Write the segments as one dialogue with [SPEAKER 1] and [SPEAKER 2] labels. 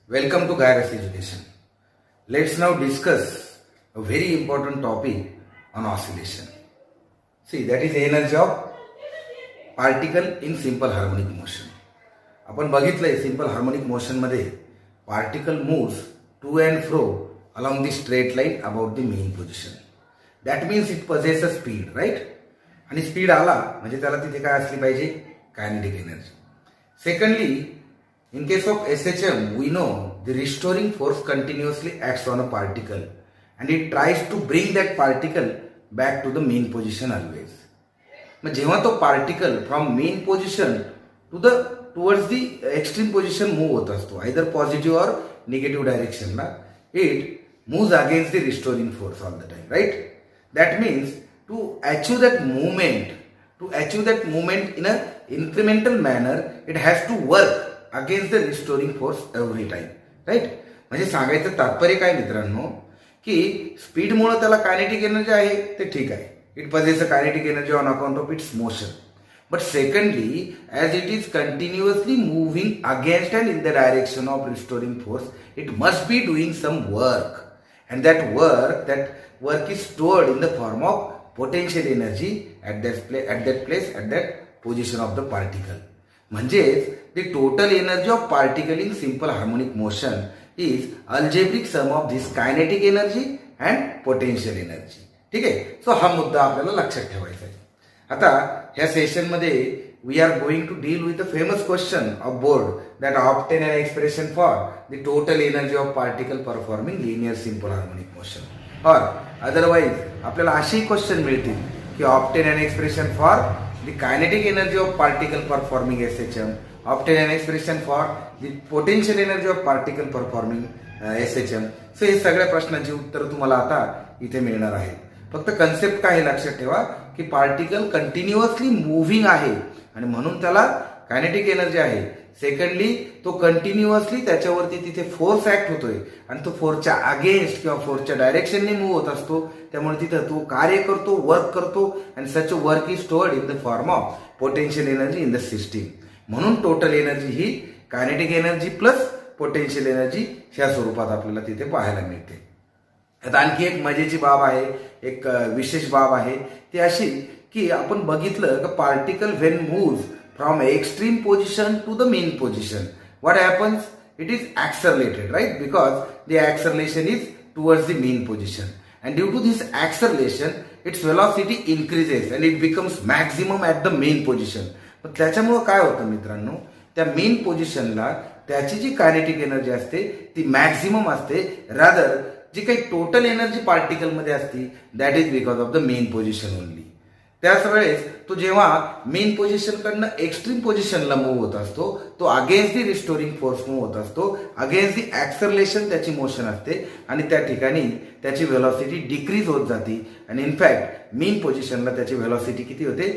[SPEAKER 1] Welcome to Gyrus Education. Let's now discuss a very important topic on oscillation. See, that is energy of particle in simple harmonic motion. आपण बघितलंय simple harmonic motion मध्ये particle moves to and fro along the straight line about the mean position. That means it possesses a speed, right? आणि speed आला म्हणजे त्याला तिथे काय असली पाहिजे? Kinetic energy. Secondly, in case of SHM, we know the restoring force continuously acts on a particle and it tries to bring that particle back to the mean position always. मग जेव्हा तो particle from mean position towards the extreme position move होत असतो, either positive or negative डायरेक्शनला, it moves against the restoring force all the time, right? That means to achieve that movement in an incremental manner, it has to work against the restoring force every time, right? म्हणजे सांगायचं तात्पर्य काय मित्रांनो, की स्पीडमुळे त्याला kinetic energy आहे ते ठीक आहे, it possesses a kinetic energy on account of its motion. But secondly, as it is continuously moving against and in the direction of restoring force, it must be doing some work. And that work is stored in the form of potential energy at that position of the particle. म्हणजेच the total energy of particle in simple harmonic motion is algebraic sum of this kinetic energy and potential energy. ठीक आहे. So हा मुद्दा आपल्याला लक्षात ठेवायचा आहे. आता ह्या सेशन मध्ये we are going to deal with the famous question of board that obtain an expression for the total energy of particle performing linear simple harmonic motion. Or otherwise आपल्याला अशी क्वेश्चन मिळतील की obtain an expression for the kinetic energy of particle performing SHM, obtain an expression for the potential energy of particle performing SHM. So हे सगळ्या प्रश्नांची उत्तर तुम्हाला आता इथे मिळणार आहेत. फक्त कन्सेप्ट काय लक्षात ठेवा की पार्टिकल कंटिन्युअसली मुव्हिंग आहे आणि म्हणून त्याला कायनेटिक एनर्जी आहे. सेकंडली, तो कंटिन्युअसली त्याच्यावरती तिथे फोर्स ऍक्ट होतोय आणि तो फोर्सच्या अगेन्स्ट किंवा फोर्सच्या डायरेक्शनने मूव्ह होत असतो, त्यामुळे तिथे तो कार्य करतो, वर्क करतो आणि such work is stored in the form of potential energy in the system. म्हणून टोटल एनर्जी ही kinetic energy plus potential energy ह्या स्वरूपात आपल्याला तिथे पाहायला मिळते. आता आणखी एक मजेची बाब आहे, एक विशेष बाब आहे, ती अशी की आपण बघितलं की particle when moves from extreme position to the mean position, what happens? It is accelerated, right? Because the acceleration is towards the mean position and due to this acceleration its velocity increases and it becomes maximum at the mean position. पण त्याच्यामुळं काय होतं मित्रांनो, त्या main पोझिशनला त्याची जी kinetic energy असते ती मॅक्झिमम असते, रादर जी काही टोटल एनर्जी पार्टिकलमध्ये असती that is because of the mean position only. त्याच वेळेस तो जेव्हा मेन पोझिशनकडनं एक्स्ट्रीम पोझिशनला मूव्ह होत असतो, तो अगेन्स्ट दी रिस्टोरिंग फोर्स मूव्ह होत असतो, अगेन्स्ट दी ऍक्सलरेशन त्याची मोशन असते आणि त्या ठिकाणी त्याची व्हेलॉसिटी डिक्रीज होत जाते आणि इनफॅक्ट मेन पोझिशनला त्याची व्हेलॉसिटी किती होते?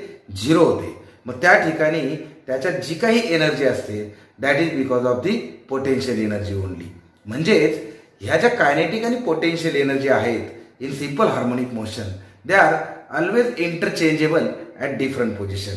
[SPEAKER 1] 0 होते. मग त्या ठिकाणी त्याच्यात जी काही एनर्जी असते that is because of the potential energy only. म्हणजेच ह्या ज्या कायनेटिक आणि पोटेन्शियल एनर्जी आहेत in simple harmonic motion, they are always interchangeable at different position.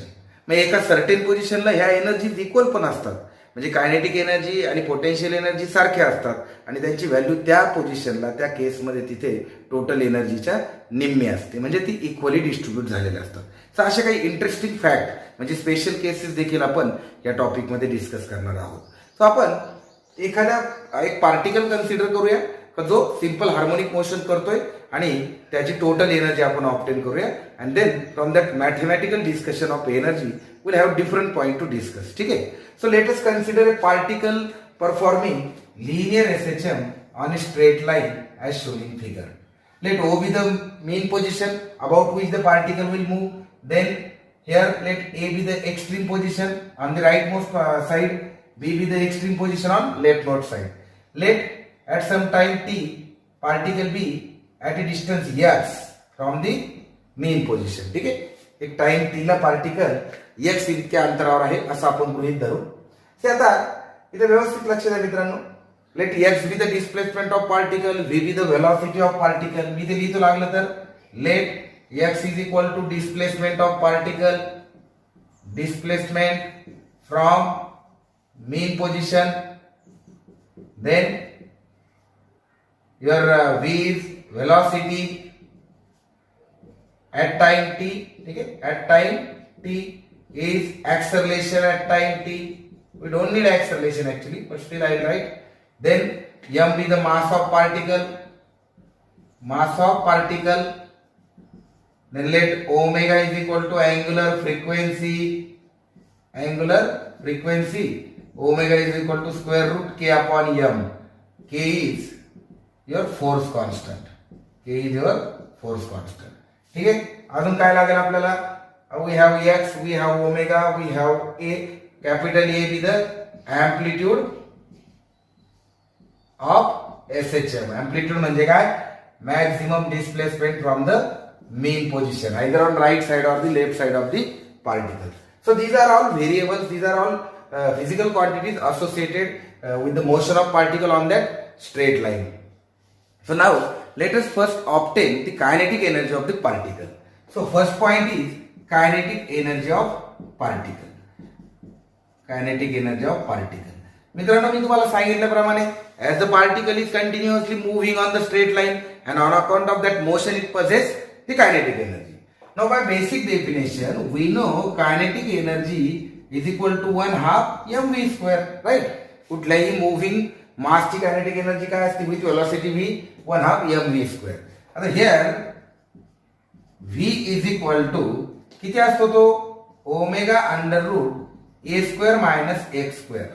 [SPEAKER 1] मग एका सर्टेन पोझिशनला ह्या एनर्जी इक्वल पण असतात, म्हणजे कायनेटिक एनर्जी आणि पोटेन्शियल एनर्जी सारख्या असतात आणि त्यांची व्हॅल्यू त्या पोझिशनला त्या केसमध्ये तिथे टोटल एनर्जीच्या निम्मी असते, म्हणजे ती इक्वली डिस्ट्रीब्यूट झालेल्या असतात. तर असे काही इंटरेस्टिंग फॅक्ट म्हणजे स्पेशल केसेस देखील आपण या टॉपिकमध्ये डिस्कस करणार आहोत. सो आपण एखादा एक पार्टिकल कन्सिडर करूया का जो सिंपल हार्मोनिक मोशन करतोय आणि त्याची टोटल एनर्जी आपण ऑब्टेन करूया and then from that mathematical discussion of energy will have different point to discuss. ठीक आहे. So let us consider a particle performing linear SHM on a straight line as shown in figure. Let O be the mean position about which the particle will move. Then here let A be the extreme position on the rightmost side, B be the extreme position on leftmost side. Let at some time t particle be at a distance x from the mean position. ठीक आहे. एक time t ला particle x इतक्या अंतरावर आहे असं आपण गृहीत धरू. ते आता इथे व्यवस्थित लक्ष द्या मित्रांनो. Let x be the displacement of particle, v be the velocity of particle. मी ते लिहितो लागलं तर let x is equal to displacement of particle, displacement from mean position, then your v is velocity at time t, okay, at time t is acceleration at time t. We don't need acceleration actually, but still I will write. Then m is the mass of particle, then let omega is equal to angular frequency, omega is equal to square root k upon m. K is your force constant, ठीक आहे. अजून काय लागेल आपल्याला? We have x, we have omega, we have a, capital A be the amplitude of SHM. Amplitude म्हणजे काय? Maximum displacement from the mean position, either on right side or the left side of the particle. So these are all variables, these are all physical quantities associated with the motion of particle on that straight line. So now let us first obtain the kinetic energy of the particle. So first point is kinetic energy of particle. मित्रांनो, मी तुम्हाला सांगितल्याप्रमाणे as the particle is continuously moving on the straight line and on account of that motion it possesses the kinetic energy. Now by basic definition we know kinetic energy is equal to 1/2 mv square, right? कुठल्याही moving मासची kinetic energy काय असते? With velocity v 1/2 mv square. आता here v is equal to किती असतो तो? Omega under root a square minus x square.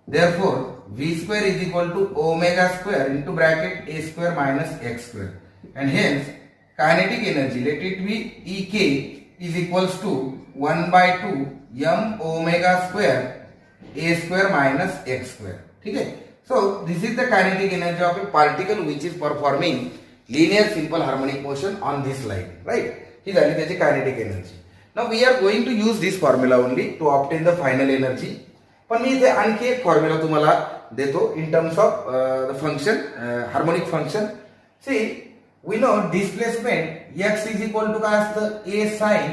[SPEAKER 1] Therefore v square is equal to omega square into bracket a square minus x square, and hence kinetic energy, let it be Ek is equals to 1/2 m omega square a square minus x square. ठीक है. So this is the kinetic energy of a particle which is performing linear simple harmonic motion on this line, right? ही झाली त्याची kinetic energy. Now we are going to use this formula only to obtain the final energy. पण मी इथे आणखी एक formula तुम्हाला देतो in terms of the function, harmonic function. See, we know displacement x is equal to काय असतं? a sin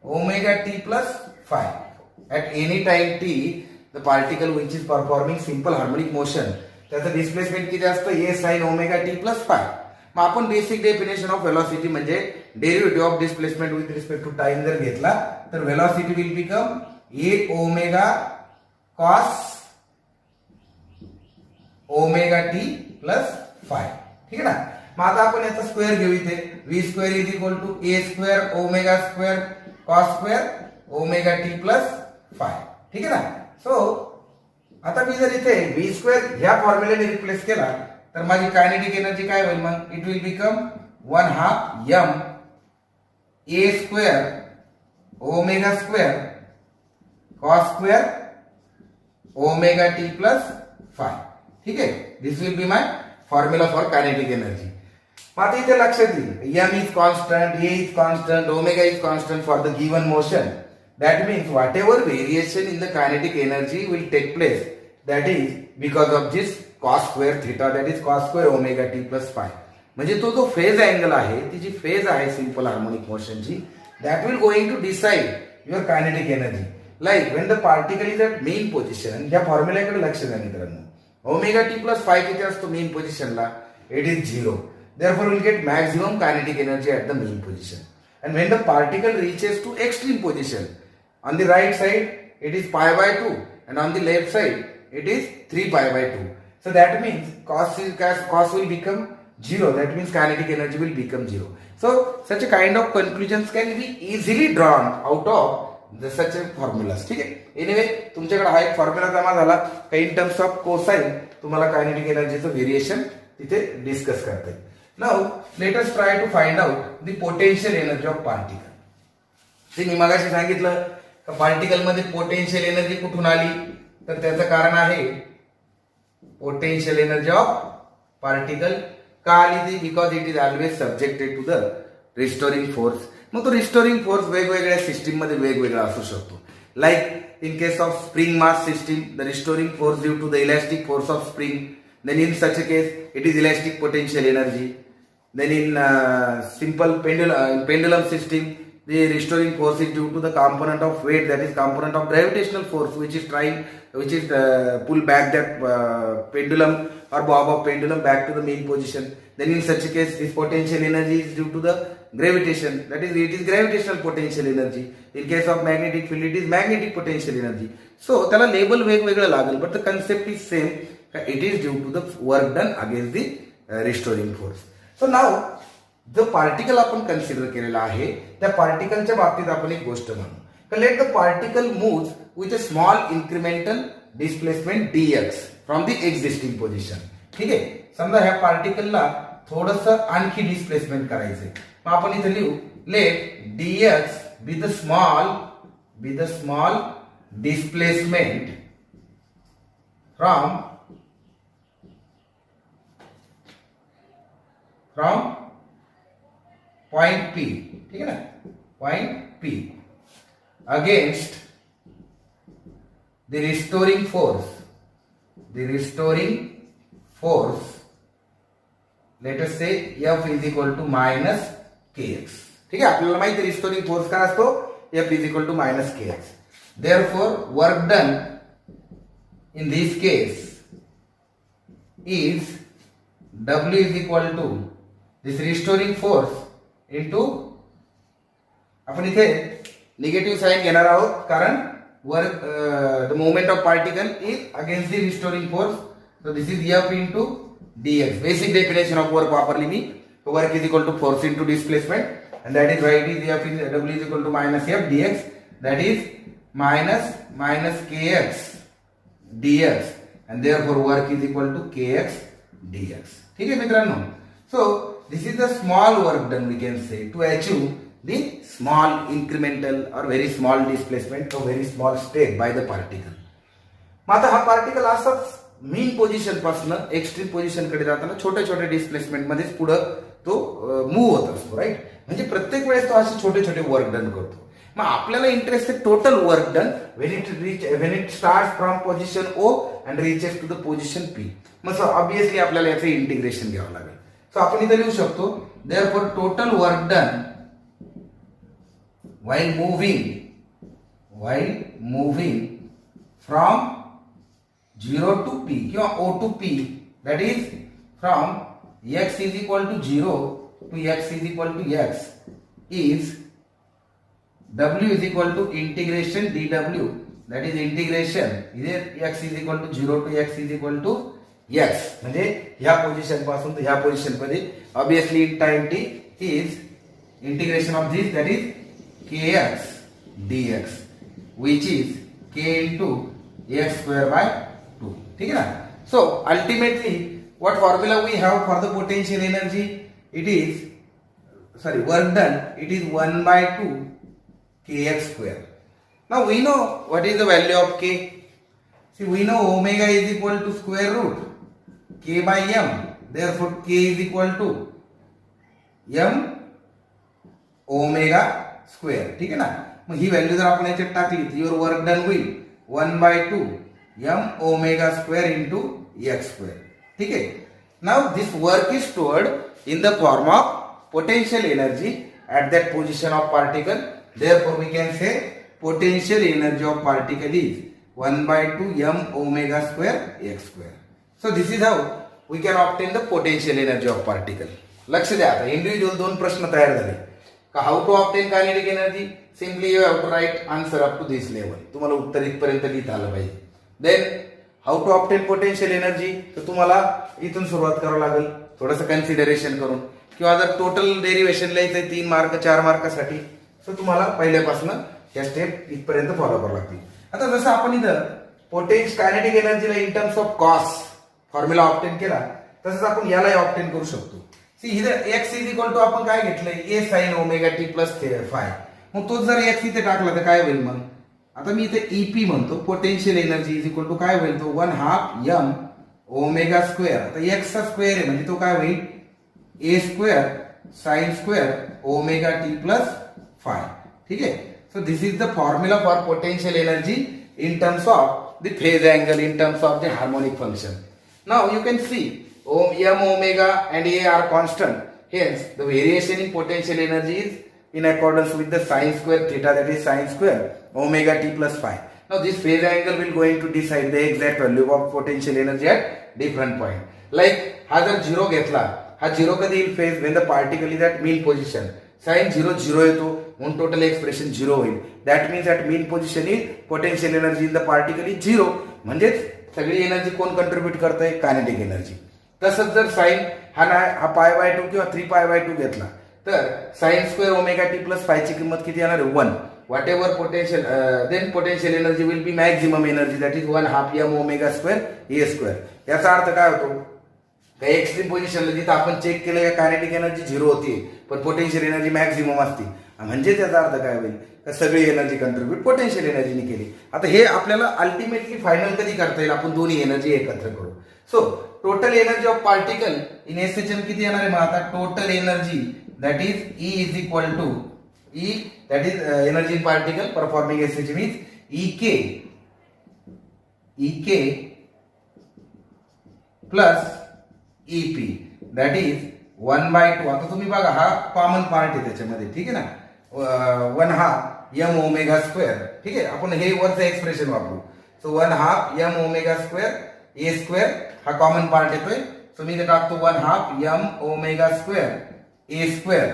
[SPEAKER 1] omega t plus phi. At any time t the particle which is performing simple harmonic motion, त्याचं displacement किती असतं? a sin omega t plus phi. मग आपण basic definition of velocity म्हणजे derivative of displacement with respect to time जर घेतला तर velocity will become a omega cos omega t plus phi. ठीक आहे ना. मग आता आपण याचा स्क्वेअर घेऊ इथे. v square is equal to a square omega square cos square omega t plus phi. ठीक आहे ना. सो आता मी जर इथे v स्क्वेअर ह्या फॉर्म्युलेने रिप्लेस केला तर माझी कायनेटिक एनर्जी काय होईल? मग it will become 1/2 m a square omega square cos square omega t plus phi. ठीक आहे. This will be my formula for kinetic energy. मग आता इथे लक्षात येईल m is constant, a is constant, omega is constant for the given motion. That means whatever variation in the kinetic energy will take place, that is because of this cos square theta, that is cos square omega t plus phi. म्हणजे तो जो phase angle आहे, ती जी phase आहे simple harmonic मोशनची, that will going to decide your kinetic energy. Like when the particle is at mean position, या फॉर्म्युल्याकडे लक्ष द्या मित्रांनो. ओमेगा t plus phi किती असतो मेन पोझिशनला? It is 0. Therefore we'll get maximum kinetic energy at the mean position. And when the particle reaches to extreme position, on the right side it is pi by 2 and on the left side it is 3 pi by 2. So that means cos will become 0. That means kinetic energy will become 0. So such a kind of conclusions can be easily drawn out of such a formulas. ठीक आहे. Anyway तुमच्याकडे हा एक formula जमा झाला का in terms of cosine तुम्हाला kinetic एनर्जीचं व्हेरिएशन तिथे डिस्कस करता येईल. Now let us try to find out the potential energy of particle. मी मगाशी सांगितलं पार्टिकल मध्ये पोटेन्शियल एनर्जी कुठून आली? तर त्याचं कारण आहे पोटेन्शियल एनर्जी ऑफ पार्टिकल. का आली ती? Because it is always subjected to the restoring force. मग तो रिस्टोरिंग फोर्स वेगवेगळ्या सिस्टीम मध्ये वेगवेगळा असू शकतो. Like in case of spring mass system the restoring force due to the elastic force of spring. Then in such a case it is elastic potential energy. Then in simple pendulum system, the restoring force is due to the component of weight, that is component of gravitational force, which is pull back that pendulum or bob of pendulum back to the mean position. Then in such a case, this potential energy is due to the gravitation. That is, it is gravitational potential energy. In case of magnetic field, it is magnetic potential energy. So त्याला label वेगवेगळं लागेल, but the concept is same. It is due to the work done against the restoring force. So now जो particle आपण consider केलेला आहे त्या पार्टिकलच्या बाबतीत आपण एक गोष्ट म्हणू. Let the particle move with a small incremental displacement dx from the existing position. ठीक आहे, समजा ह्या पार्टिकलला थोडस आणखी डिस्प्लेसमेंट करायचंय. मग आपण इथे लिहू let dx be the small displacement from point P. ठीक है ना, point P against the restoring force let us say F is equal to minus kx. ठीक है, आपल्याला माहिती आहे रिस्टोरिंग फोर्स काय असतो, F is equal to minus kx. Therefore work done in this case is W is equal to this restoring force into, आपण इथे negative sign घेणार आहोत कारण work the moment of particle is against the restoring force. So this is F into dx. Basic definition of work वापरली मी. Work is equal to force into displacement and that is why it is F is W is equal to minus F dx, that is minus kx dx, and therefore work is equal to kx dx. ठीक है मित्रांनो, so this is the small work done we can say to achieve the small incremental or very small displacement or very small state by the particle. मग आता हा particle असाच मीन position पासून extreme position कडे जाताना छोट्या छोट्या डिस्प्लेसमेंट मध्ये पुढे तो मूव्ह होत असतो. राईट, म्हणजे प्रत्येक वेळेस तो असे छोटे छोटे वर्क डन करतो. मग आपल्याला इंटरेस्ट आहे total work done when it starts from position O and reaches to the position P. मग ऑब्विसली आपल्याला याचं इंटिग्रेशन घ्यावं लागेल. सो आपण इथे लिहू शकतो therefore total work done while moving from 0 to P किंवा O to P, that is from x is equal to 0 to x is equal to x, is W is equal to integration dW, that is integration इथे x is equal to 0 to x is equal to x. म्हणजे ह्या position पासून तर ह्या position मध्ये obviously in time t is integration of this, that is kx dx, which is k into x square by 2. ठीक है ना. So ultimately what formula we have for the potential energy, it is work done, it is 1 by 2 kx square. Now we know what is the value of k. See, we know omega is equal to square root k by m, therefore k is equal to m omega square. ठीक है ना. मग ही value जर आपण याच्यात टाकली तर your work done होईल 1 by 2 m omega square into x square. ठीक है. Now this work is stored in the form of potential energy at that position of particle. Therefore we can say potential energy of particle is 1 by 2 m omega square x square. So this is how we can obtain the potential energy of particle. लक्ष द्या, आता individual दोन प्रश्न तयार झाले. How to obtain kinetic energy, simply you have to write answer up to this level. तुम्हाला उत्तर इथपर्यंत लिहिता आलं पाहिजे. Then how to obtain potential energy, तर तुम्हाला इथून सुरुवात करावं लागेल थोडंसं कन्सिडरेशन करून. किंवा जर टोटल डेरिवेशन लिहायचंय 3 मार्क 4 मार्कासाठी, तर तुम्हाला पहिल्यापासून या स्टेप इथपर्यंत फॉलो करावं लागतील. आता जसं आपण इथं पोटेन्शियल कायनेटिक एनर्जीला in terms of cos formula obtain केला, तसंच आपण यालाही ऑब्टेन करू शकतो. सी इथं एक्स इज इक्वल टू आपण काय घेतलंय a sine omega t plus phi. मग तो जर एक्स इथे टाकला तर काय होईल. मग आता मी इथे ईपी म्हणतो, potential energy is equal to काय होईल, तो 1/2 m ओमेगा स्क्वेअर. आता एक्स चा स्क्वेअर आहे म्हणजे तो काय होईल a square sine square omega t plus phi. ठीक आहे. So this is the formula for potential energy in terms of the phase angle, in terms of the harmonic function. Now you can see m omega and a are constant, hence the variation in potential energy is in accordance with the sine square theta, that is sine square omega t plus phi. Now this phase angle will going to decide the exact value of potential energy at different point. Like हा जर 0 घेतला, हा 0 कधी येईल phase when the particle is at mean position. Sine 0 0 येतो म्हणून total expression 0 होईल. That means at mean position is potential energy in the particle is 0. म्हणजेच सगळी एनर्जी कोण कंट्रीब्यूट करतंय? Kinetic energy. तसंच जर साइन हा π/2 किंवा 3π/2 घेतला तर sine square omega t plus फायची किंमत किती येणार आहे? 1. Whatever potential then potential energy will be maximum energy that is 1/2 m omega square a square. याचा अर्थ काय होतो? काही एक्स्ट्रीम पोझिशनला जिथं आपण चेक केलं का कायनेटिक एनर्जी 0 होती पण पोटेन्शियल एनर्जी मॅक्झिमम असते. म्हणजे त्याचा अर्थ काय होईल? का सगळी एनर्जी कंट्रीब्यूट पोटेन्शियल एनर्जीने केली. आता हे आपल्याला अल्टिमेटली फायनल कधी करता येईल? आपण दोन्ही एनर्जी एकत्र करू. So total energy of particle in SHM किती येणार आहे? मग आता total energy that is E is equal to E that is energy in particle performing SHM is EK plus EP that is 1/2. आता तुम्ही बघा हा कॉमन पार्ट आहे त्याच्यामध्ये, ठीक आहे ना, 1/2 m ओमेगा स्क्वेअर. ठीक आहे, आपण हे वरचं एक्सप्रेशन वापरू. So 1/2 m omega square a square हा कॉमन पार्ट येतोय. सो मी इथे टाकतो 1/2 m omega square a square.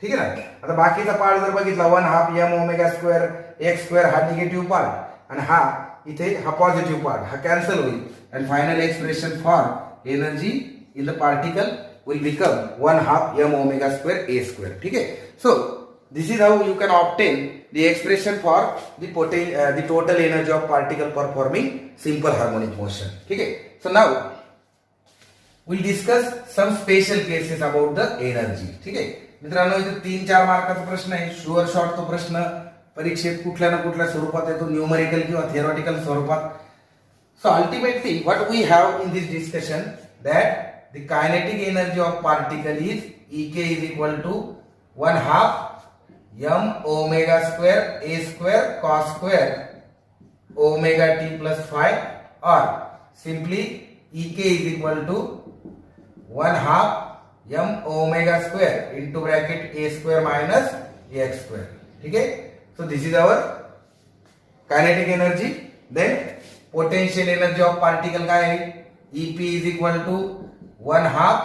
[SPEAKER 1] ठीक आहे ना. आता बाकीचा पार्ट जर बघितला 1/2 m omega square x square हा निगेटिव्ह पार्ट आणि हा इथे हा पॉझिटिव्ह पार्ट हा कॅन्सल होईल आणि final expression for energy in the particle will become 1/2 m omega square a square. ठीक है. So this is how you can obtain the expression for the total energy of particle performing simple harmonic motion. ठीक है. So now we'll discuss some special cases about the energy. ठीक है मित्रांनो, इथे 3-4 मार्काचा प्रश्न आहे. शुअर शॉर्ट तो प्रश्न परीक्षेत कुठल्या ना कुठल्या स्वरूपात येतो, न्यूमेरिकल किंवा थिअरॉटिकल स्वरूपात. So ultimately what we have in this discussion that the kinetic energy of particle is EK is equal to 1/2 m omega square a square cos square omega t plus phi, or simply EK is equal to 1/2 m omega square into bracket a square minus ax square. ठीक है. So this is our kinetic energy. Then potential energy of particle काय आहे? EP is equal to 1/2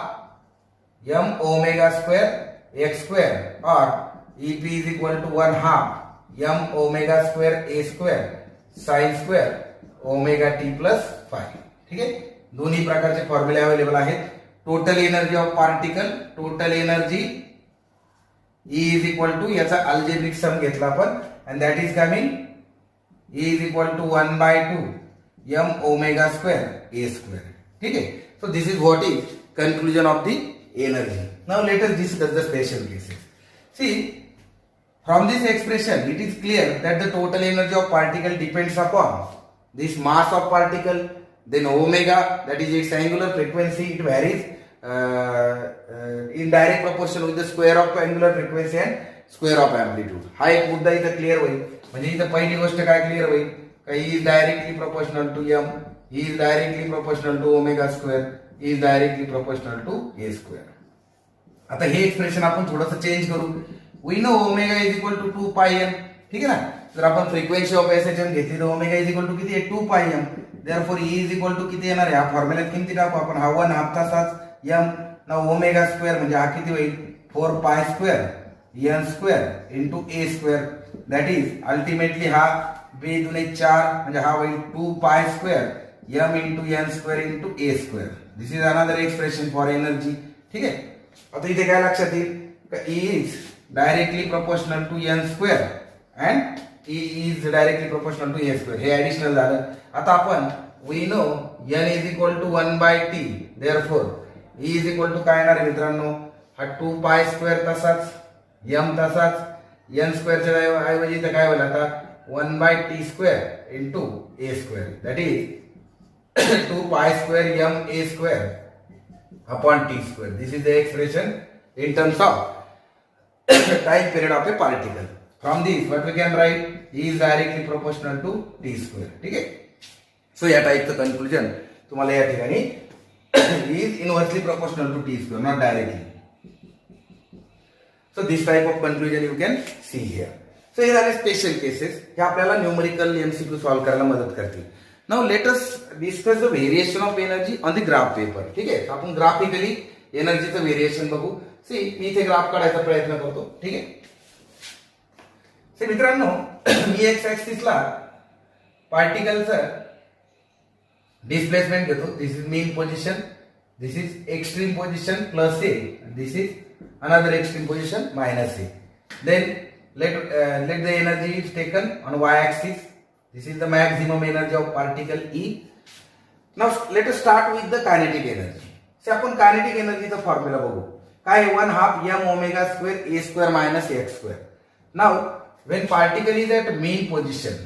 [SPEAKER 1] m omega square x square, or EP is equal to 1/2 m omega square a square sin square omega t plus phi. ठीक आहे. दोन्ही प्रकारचे फॉर्म्युले available आहेत. Total energy of particle, total energy E is equal to याचा algebraic sum घेतला आपण and that is coming E is equal to 1/2 m omega square a square. ठीक है. So this is what is conclusion of the energy. Now let us discuss the special cases. See, from this expression it is clear that the total energy of particle depends upon this mass of particle, then omega that is its angular frequency. It varies in direct proportion with the square of angular frequency and square of amplitude. हा एक मुद्दा इथं clear होईल. म्हणजे इथं पहिली गोष्ट काय क्लिअर होईल का E is directly proportional to m, E is directly proportional to omega square, E is directly proportional to a square. आता हे एक्सप्रेशन आपण थोडंसं चेंज करू. We know omega is equal to 2πm. ठीक आहे ना. जर आपण फ्रिक्वेन्सी ऑफ एसएचएम घेतली तर ओमेगा इज इक्वल टू किती आहे? 2πm. Therefore E is equal to किती येणार आहे? हा फॉर्म्युल्यात किती टाकू आपण? हा 1/2 तासाच m ना ओमेगा स्क्वेअर म्हणजे हा किती होईल? 4π square n square into a square. That is ultimately हा 2 दुने 4 म्हणजे हा होईल 2π square m into n square into a square. This is another expression for energy. ठीक आहे. आता इथे काय लक्षात येईल का E is directly proportional to n square and E is directly proportional to a square. हे ऍडिशनल झालं. आता आपण we know n is equal to 1/t. Therefore E is equal to काय येणार आहे मित्रांनो? हा 2π स्क्वेअर तसाच m तसाच n स्क्वेअरच्या ऐवजी इथं काय होईल आता? 1/t square into a square. That is 2π square m a square upon t square. This is the expression in terms of time period of a particle. From this what we can write? E is directly proportional to t square. ठीक आहे. So या टाईपचं conclusion तुम्हाला या ठिकाणी E is inversely proportional to t square, not directly. So this type of conclusion you can see here. So हे झाले special cases. हे आपल्याला न्यूमेरिकल MCQ सॉल्व्ह करायला मदत करतील. Now let us discuss the variation of energy on the graph paper. ठीक आहे, आपण ग्राफिकली एनर्जीचं व्हेरिएशन बघू. सी मी इथे ग्राफ काढायचा प्रयत्न करतो. ठीक आहे, सी मित्रांनो मी एक्स ऍक्सिसला पार्टिकलचं डिस्प्लेसमेंट घेतो. This is mean position, this is extreme position plus a, this is another extreme position minus a. Then let the energy is taken on y-axis. This is the maximum energy of particle E. Now let us start with the kinetic energy. से आपण kinetic energy चा formula बघू. काय 1/2 m omega square a square minus x square. Now when particle is at mean position,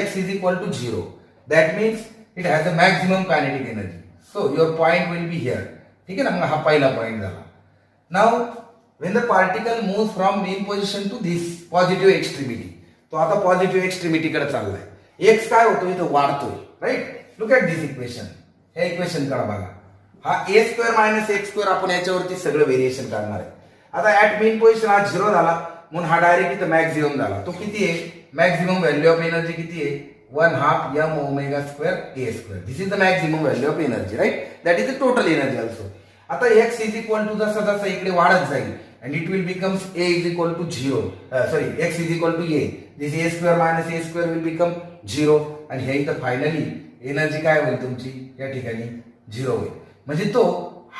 [SPEAKER 1] x is equal to 0. That means it has a maximum kinetic energy. So your point will be here. ठीक आहे ना, मग हा पहिला point झाला. Now when the particle moves from mean position to this positive extremity, तो आता positive एक्स्ट्रीमिटी कडे चाललाय. एक्स काय होतो इथं वाढतोय. Right, look at this equation. हे इक्वेशन करा बघा. हा a square minus x square आपण याच्यावरती सगळं व्हेरिएशन काढणार आहे. आता ऍट मेन पोझिशन हा 0 झाला म्हणून हा डायरेक्ट इथं मॅक्झिमम झाला. तो किती आहे, मॅक्झिमम व्हॅल्यू ऑफ एनर्जी किती आहे, 1/2 m omega square a square. This is the maximum value of energy. Right, that is the total energy also. आता एक्स इज इक्वल टू जसं जसं इकडे वाढत जाईल and it will becomes a is equal to 0. X is equal to a. This a square minus a square will become 0 आणि हे इथं finally energy काय होईल तुमची या ठिकाणी 0 होईल. म्हणजे तो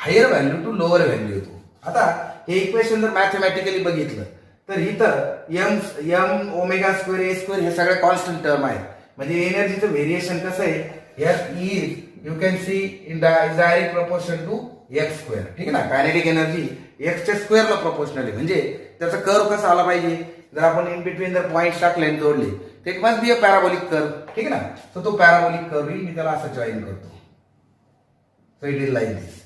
[SPEAKER 1] higher value to lower value येतो. आता हे इक्वेशन जर मॅथमॅटिकली बघितलं तर इथं m omega square a square हे सगळे कॉन्स्टंट टर्म आहेत. म्हणजे एनर्जीचं व्हेरिएशन कसं आहे, here is you can see in direct proportion to x square. ठीक आहे ना, कायनेटिक एनर्जी एक्सच्या स्क्वेअरला प्रोपोर्शनल आहे. म्हणजे त्याचा कर्व कसा आला पाहिजे, जर आपण इन बिटवीन जर पॉइंट टाकले आणि जोडले ते must be a parabolic curve. ठीक आहे ना, सो तो पॅराबोलिक कर्व मी त्याला असं जॉईन करतो. So it is like this.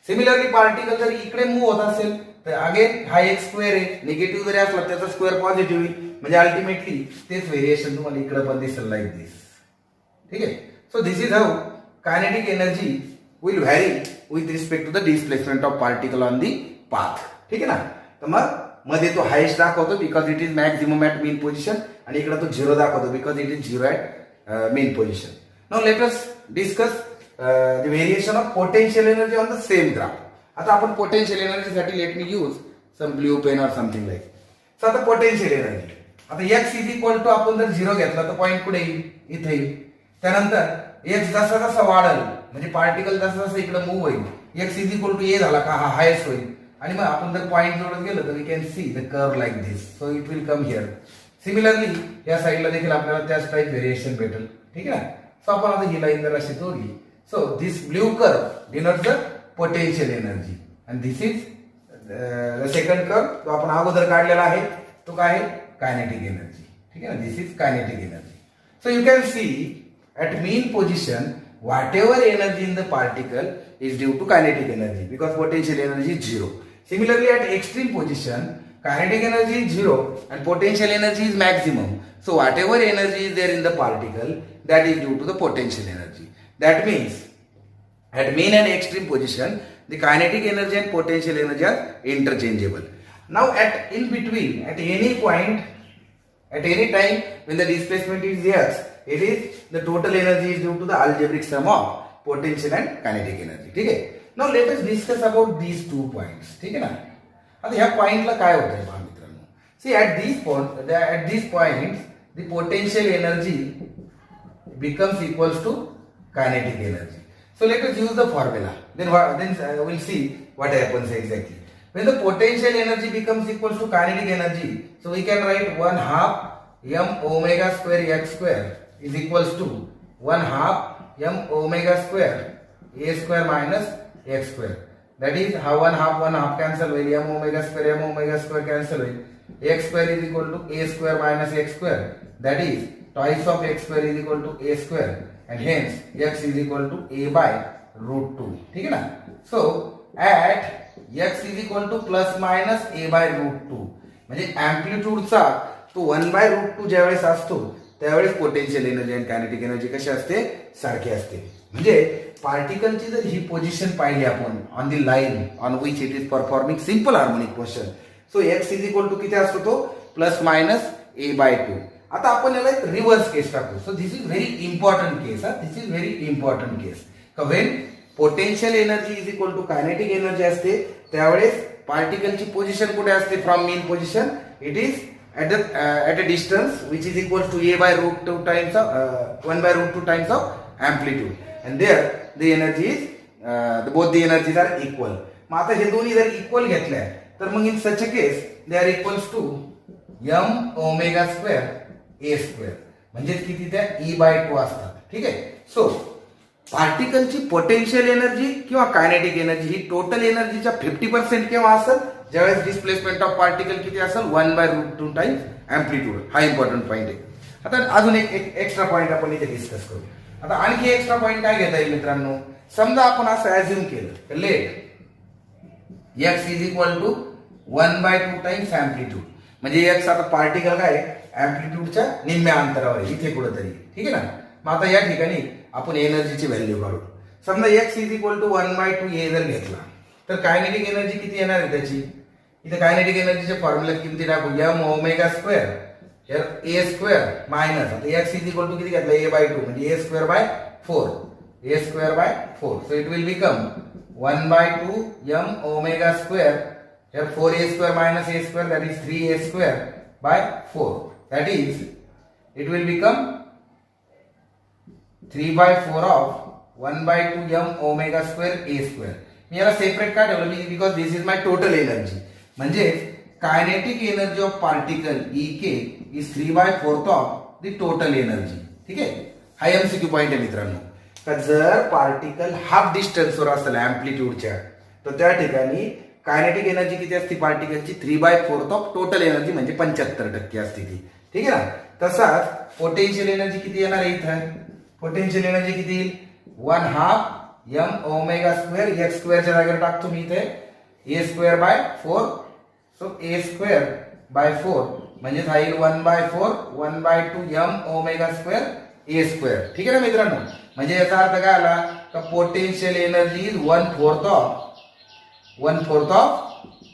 [SPEAKER 1] Similarly particle जर इकडे मूव्ह होत असेल तर अगेन हा एक स्क्वेअर आहे, निगेटिव्ह जरी असला त्याचा स्क्वेअर पॉझिटिव्ह आहे. म्हणजे अल्टिमेटली तेच व्हेरिएशन तुम्हाला इकडे पण दिसेल लाईक दिस. ठीक आहे, so this is how kinetic energy will vary with respect to the displacement of particle on the path. ठीक आहे ना, तर मग मध्ये तो हायेस्ट दाखवतो because it is maximum at mean position आणि इकडे तो 0 दाखवतो because it is 0 at mean position. Now let us discuss the variation of potential energy on the same graph. आता आपण पोटेन्शियल एनर्जीसाठी let me use some blue pen or something like. So आता potential energy, आता x is equal to आपण जर 0 घेतला तर point कुठे येईल, इथे येईल. त्यानंतर एक्स जसा जसा वाढेल म्हणजे पार्टिकल जसा जसा इकडे मूव्ह होईल, एक्स इज इक्वल टू ए झाला का हा हायेस्ट होईल. आणि मग आपण जर पॉईंट जोडत गेलो तर we can see the curve like this. So it will come here. Similarly या साईडला देखील आपल्याला त्याच टाईप व्हेरिएशन भेटेल. ठीक आहे ना, सो आपण आता ही लाईन जर अशी जोडली, so this blue curve denotes the potential energy and this is the second curve जो आपण अगोदर काढलेला आहे तो काय आहे, कायनेटिक एनर्जी. ठीक आहे ना, this is kinetic energy. So you can see at mean position whatever energy in the particle is due to kinetic energy because potential energy is 0. Similarly at extreme position kinetic energy is 0 and potential energy is maximum. So whatever energy is there in the particle that is due to the potential energy. That means at mean and extreme position the kinetic energy and potential energy are interchangeable. Now at in between at any point at any time when the displacement is x, it is the total energy is due to the algebraic sum of potential and kinetic energy. ठीक आहे, now let us discuss about these 2 points. ठीक आहे ना, आता ह्या पॉइंटला काय होतंय पहा मित्रांनो. See at these points the potential energy becomes equals to kinetic energy. So let us use the formula. Then we'll see what happens exactly. When the potential energy becomes equals to kinetic energy, so we can write 1/2 m omega square x square is equals to 1/2 m omega square a square minus x square. That is how 1/2 cancel will m omega square cancel will. X square is equal to a square minus x square. That is twice of x square is equal to a square and hence x is equal to a by root 2. ठीक है ना. So at x is equal to plus minus a by root 2 म्हणजे अँप्लिट्यूडचा तो 1 by root 2 ज्यावेळेस असतो त्यावेळेस potential energy आणि kinetic energy कशी असते, सारखी असते. म्हणजे पार्टिकलची जर ही पोझिशन पाहिली आपण on the line on which it is performing simple harmonic motion, so x is equal to किती असतो तो प्लस मायनस ए बाय 2 आता आपण याला एक रिव्हर्स केस टाकू. So this is very important case. This is very important case. When potential energy is equal to kinetic energy असते त्यावेळेस पार्टिकलची पोझिशन कुठे असते from mean position. It is at a distance which is equal to a by root 2 times of 1 by root 2 times of amplitude, and there the energy is both the energies are equal. मग आता हे दोन्ही जर equal घेतल्या तर मग in such a case they are equals to m omega square a square म्हणजे किती त्या e बाय 2 असतात. ठीक आहे. सो पार्टिकलची पोटेन्शियल एनर्जी किंवा कायनेटिक एनर्जी ही टोटल एनर्जीच्या 50% केव्हा असेल ज्यावेळेस डिस्प्लेसमेंट ऑफ पार्टिकल किती असेल 1 बाय रूट 2 टाइम्स अँप्लिट्यूड. हा इम्पॉर्टंट पॉईंट आहे. आता अजून एक एक्स्ट्रा पॉईंट आपण इथे डिस्कस करू. आता आणखी एक्स्ट्रा पॉईंट काय घेता येईल मित्रांनो. समजा आपण असं ऍझ्युम केलं let x is equal to 1 by 2 times amplitude म्हणजे x आता पार्टिकल काय अँप्लिट्यूडच्या निम्म्या अंतरावर आहे इथे कुठेतरी. ठीक आहे ना. मग आता या ठिकाणी आपण एनर्जीची व्हॅल्यू काढू. समजा x is equal to 1 by 2 a जर घेतला तर कायनेटिक एनर्जी किती येणार आहे त्याची. इथे कायनेटिक एनर्जीच्या फॉर्म्युला किती टाकू m omega square a square minus आता x इज इक्वल टू किती घेतला a बाय 2 म्हणजे a square by 4 a square by 4. So it will become 1 by 2 m omega square here 4a square minus a square that is 3a square by 4 that is it will become 3 by 4 of 1 by 2 m omega square a square. मी याला separate का ठेवलं because this is my total energy म्हणजे kinetic energy of particle ek is 3 by 4 of the total energy. ठीक आहे. हा MCQ point आहे मित्रांनो. जर पार्टिकल हाफ डिस्टन्सवर असेल अँप्लिट्यूडच्या तर त्या ठिकाणी कायनेटिक एनर्जी किती असते पार्टिकलची 3 by 4 ऑफ टोटल एनर्जी म्हणजे 75% असते ती. ठीक आहे ना. तसाच पोटेन्शियल एनर्जी किती येणार आहे इथं. पोटेन्शियल एनर्जी किती येईल 1/2 m ओमेगा स्क्वेअर x स्क्वेअरच्या जागेवर टाकतो मी इथे a square by 4. So a square by 4 म्हणजे येईल 1 by 4 1 by 2 m omega square a square. ठीक आहे ना मित्रांनो. म्हणजे याचा अर्थ काय आला का potential energy is 1/4 of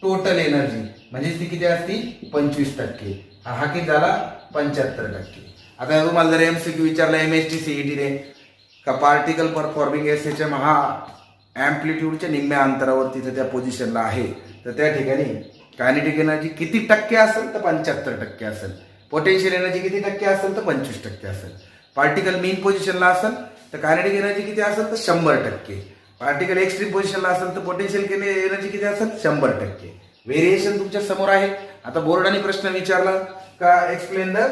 [SPEAKER 1] total energy म्हणजे ती किती असती 25%. हा किती झाला 75%. आता तुम्हाला जर एमसीक्यू विचारला एमएसटी सीईटी रे का पार्टिकल परफॉर्मिंग एसएचएम हा अँप्लिट्यूडच्या निम्म्या अंतरावर तिथे त्या पोझिशनला आहे तर त्या ठिकाणी कायनेटिक एनर्जी किती टक्के असेल तर 75% असेल. पोटेन्शियल एनर्जी किती टक्के असेल तर 25% असेल. पार्टिकल मेन पोझिशनला असेल तर कायनेटिक एनर्जी किती असेल तर 100%. पार्टिकल एक्स्ट्रीम पोझिशनला असेल तर पोटेन्शियल एनर्जी किती असेल 100%. व्हेरिएशन तुमच्या समोर आहे. आता बोर्डाने प्रश्न विचारला का explain the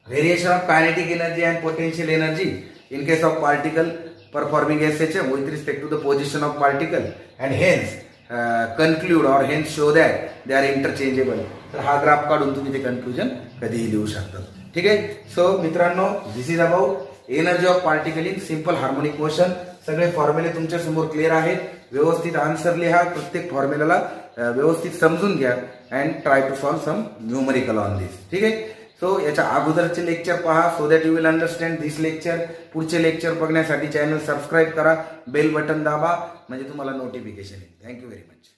[SPEAKER 1] variation of kinetic energy and potential energy in case of particle performing SHM with respect to the position of particle and hence conclude और hence show that they are interchangeable. तर हा graph काढून तुम्ही ते conclusion कधीही लिहू शकता. ठीक आहे. सो मित्रांनो this is about energy of particle in simple harmonic motion. सगळे फॉर्म्युले तुमच्या समोर क्लिअर आहेत. व्यवस्थित आन्सर लिहा. प्रत्येक फॉर्म्युलाला व्यवस्थित समजून घ्या and try to solve some numerical on this. ठीक आहे. सो याच्या अगोदरचे लेक्चर पहा so that you will understand this lecture. पुढचे लेक्चर बघण्यासाठी चॅनल सबस्क्राईब करा. बेल बटन दाबा म्हणजे तुम्हाला नोटिफिकेशन येईल. Thank you very much.